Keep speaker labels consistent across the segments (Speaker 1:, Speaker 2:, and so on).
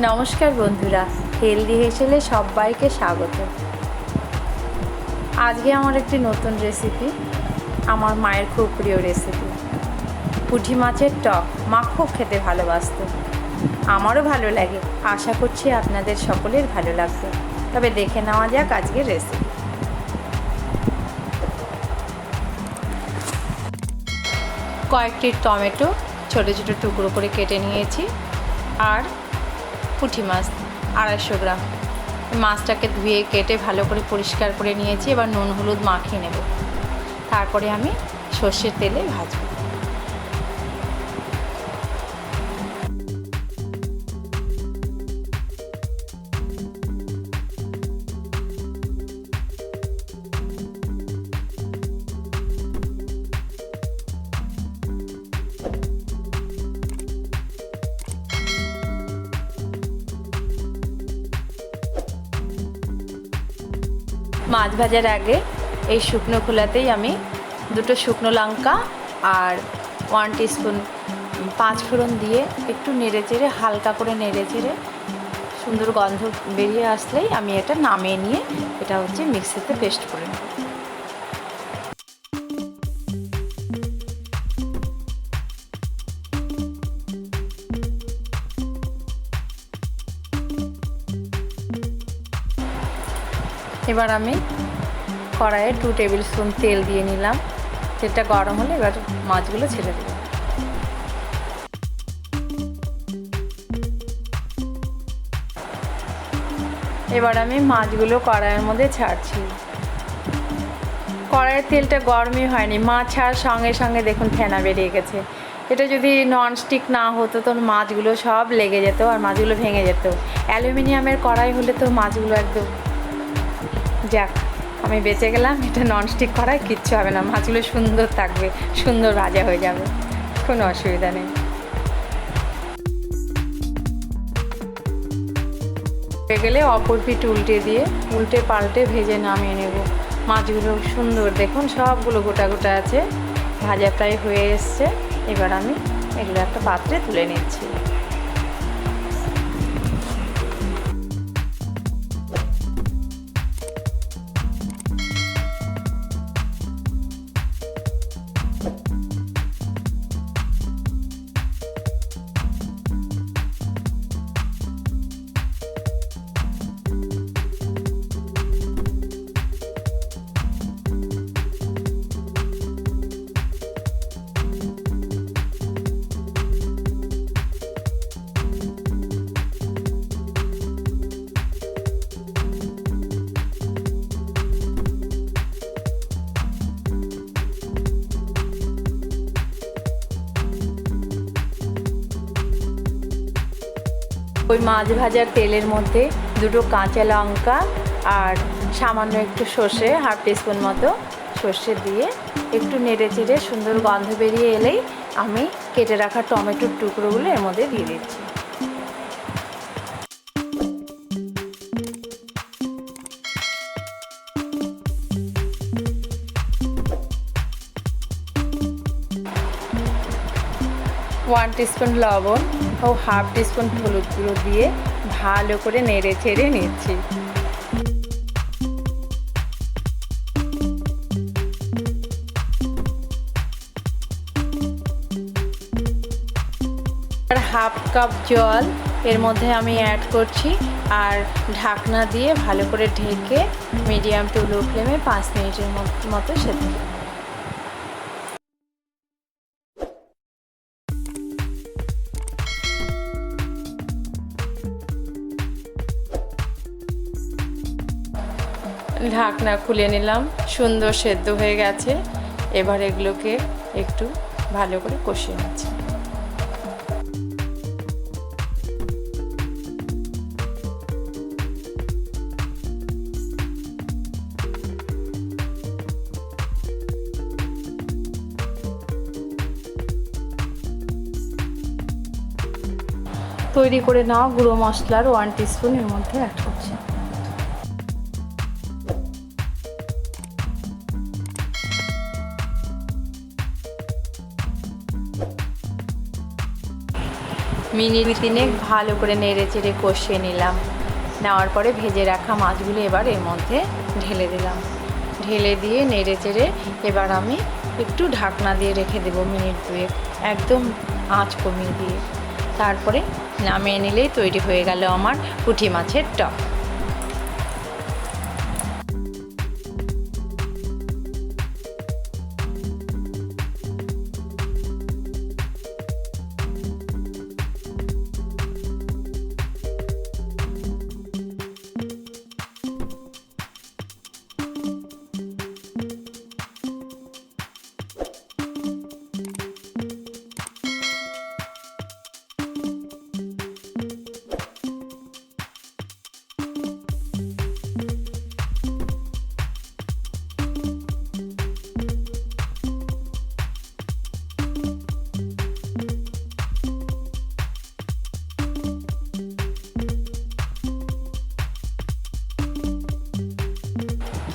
Speaker 1: নমস্কার বন্ধুরা, হেলদি হেসেলে সবাইকে স্বাগত। আজকে আমার একটি নতুন রেসিপি, আমার মায়ের খুব প্রিয় রেসিপি পুঁটি মাছের টক। মা খুব খেতে ভালোবাসত, আমারও ভালো লাগে। আশা করছি আপনাদের সকলের ভালো লাগবে। তবে দেখে নেওয়া যাক আজকের রেসিপি। কয়েকটি টমেটো ছোটো ছোটো টুকরো করে কেটে নিয়েছি, আর পুঁটি মাছ 250 গ্রাম। মাছটাকে ধুয়ে কেটে ভালো করে পরিষ্কার করে নিয়েছি। এবার নুন হলুদ মাখিয়ে নেব, তারপরে আমি সর্ষের তেলে ভাজব। মাছ ভাজার আগে এই শুকনো খোলাতেই আমি 2টো শুকনো লঙ্কা আর 1 টিস্পুন পাঁচফোড়ন দিয়ে একটু নেড়ে চেড়ে, হালকা করে নেড়ে চেড়ে সুন্দর গন্ধ বেরিয়ে আসলেই আমি এটা নামিয়ে নিয়ে এটা হচ্ছে মিক্সিতে পেস্ট করে নেব। এবার আমি কড়াইয়ে 2 টেবিল স্পুন তেল দিয়ে নিলাম। তেলটা গরম হলে এবার মাছগুলো ছেড়ে দেব। এবার আমি মাছগুলো কড়াইয়ের মধ্যে ছাড়ছি। কড়াইয়ের তেলটা গরমই হয়নি, মাছ ছাড়ার সঙ্গে সঙ্গে দেখুন ফেনা বেরিয়ে গেছে। এটা যদি ননস্টিক না হতো তো মাছগুলো সব লেগে যেত আর মাছগুলো ভেঙে যেত। অ্যালুমিনিয়ামের কড়াই হলে তো মাছগুলো একদম, যাক আমি বেঁচে গেলাম। এটা ননস্টিক কড়াই, কিচ্ছু হবে না, মাছগুলো সুন্দর থাকবে, সুন্দর ভাজা হয়ে যাবে, কোনো অসুবিধা নেই। হয়ে গেলে অপর পিঠ উল্টে পাল্টে ভেজে নামিয়ে নেব। মাছগুলো সুন্দর দেখুন সবগুলো গোটা গোটা আছে, ভাজা প্রায় হয়ে এসছে। এবার আমি এগুলো একটা পাত্রে তুলে নিচ্ছি। ওই মাছ ভাজার তেলের মধ্যে 2টো কাঁচা লঙ্কা আর সামান্য একটু সর্ষে, 1/2 টিস্পুন মতো সর্ষে দিয়ে একটু নেড়ে চেড়ে সুন্দর গন্ধ বেরিয়ে এলেই আমি কেটে রাখা টমেটোর টুকরোগুলো এর মধ্যে দিয়ে দিচ্ছি। ওয়ান টিস্পুন লবণ ও 1/2 টিস্পুন হলুদ গুঁড়ো দিয়ে ভালো করে নেড়ে চেড়ে নিচ্ছি। আর 1/2 কাপ জল এর মধ্যে আমি অ্যাড করছি, আর ঢাকনা দিয়ে ভালো করে ঢেকে মিডিয়াম টু লো ফ্লেমে 5 মিনিটের মতো সেদ্ধ করব। ঢাকনা খুলে নিলাম, সুন্দর সেদ্ধ হয়ে গেছে। এবার এগুলোকে একটু ভালো করে কষিয়ে নিচ্ছি। তৈরি করে নেওয়া গুঁড়ো মশলার 1 টিস্পুন এর মধ্যে অ্যাড করছি। মিনিট 3 ভালো করে নেড়ে চেড়ে কষিয়ে নিলাম। নেওয়ার পরে ভেজে রাখা মাছগুলো এবার এর মধ্যে ঢেলে দিলাম। ঢেলে দিয়ে নেড়ে চেড়ে এবার আমি একটু ঢাকনা দিয়ে রেখে দেবো মিনিট 2, একদম আঁচ কমিয়ে দিয়ে। তারপরে নামিয়ে নিলেই তৈরি হয়ে গেল আমার পুঁটি মাছের টক।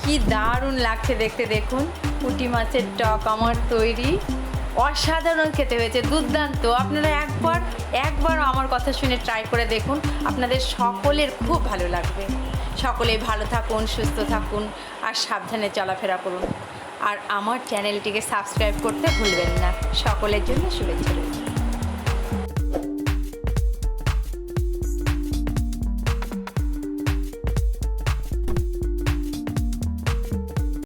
Speaker 1: কি দারুণ লাগছে দেখতে, দেখুন পুঁটি মাছের টক আমার তৈরি। অসাধারণ খেতে হয়েছে, দুর্দান্ত। আপনারা একবার আমার কথা শুনে ট্রাই করে দেখুন, আপনাদের সকলের খুব ভালো লাগবে। সকলেই ভালো থাকুন, সুস্থ থাকুন আর সাবধানে চলাফেরা করুন। আর আমার চ্যানেলটিকে সাবস্ক্রাইব করতে ভুলবেন না। সকলের জন্য শুভেচ্ছা রইল।